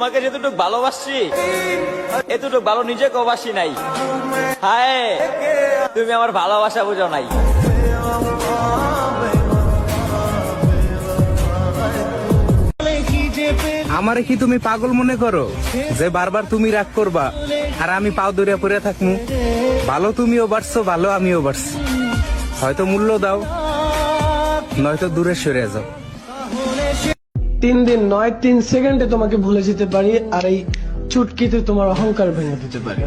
তোমাকে যেতটুক ভালোবাসছি এতটুক ভালো নিজেকেও বাসি নাই। হায়, তুমি আমার ভালোবাসা বুঝো নাই। আমারে কি তুমি পাগল মনে করো যে বারবার তুমি রাগ করবা আর আমি পাও দরিয়া পড়ে থাকমু? ভালো তুমিও বাড়ছো, ভালো আমিও বাড়ছি। হয়তো মূল্য দাও, নয়তো দূরে সরে যাও। 3 দিন নয় 3 সেকেন্ডে তোমাকে ভুলে যেতে পারি, আর এই চুটকিতে তোমার অহংকার ভেঙে দিতে পারি।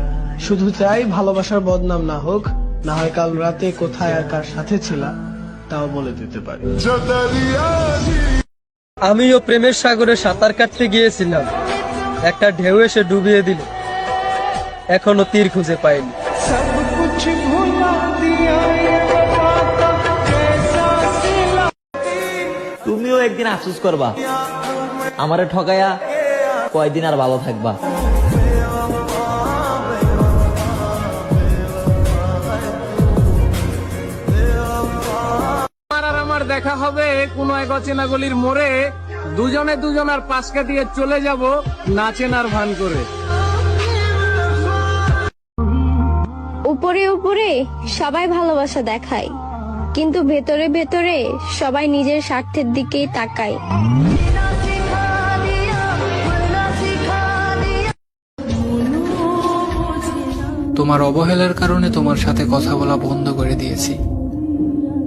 শুধু চাই ভালোবাসার বদনাম না হোক, না হয় কাল রাতে কোথায় আর কার সাথে ছিলা তাও বলে দিতে পারি। আমিও প্রেমের সাগরে সাঁতার কাটতে গিয়েছিলাম, একটা ঢেউ এসে ডুবিয়ে দিল, এখনো তীর খুঁজে পাইনি। তুমিও একদিন আফসোস করবা, আমারে ঠকায়া কয়দিন আর ভালো থাকবা। আমার দেখা হবে কোন এক অচেনা গলির মোড়ে, দুজনে দুজনার পাশ কাটিয়ে চলে যাব না চেনার ভান করে। উপরে উপরে সবাই ভালোবাসা দেখায়, কিন্তু ভেতরে ভেতরে সবাই নিজের স্বার্থের দিকেই তাকায়। তোমার অবহেলার কারণে তোমার সাথে কথা বলা বন্ধ করে দিয়েছি,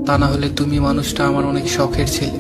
তা না হলে তুমি মানুষটা আমার অনেক শখের ছিলে।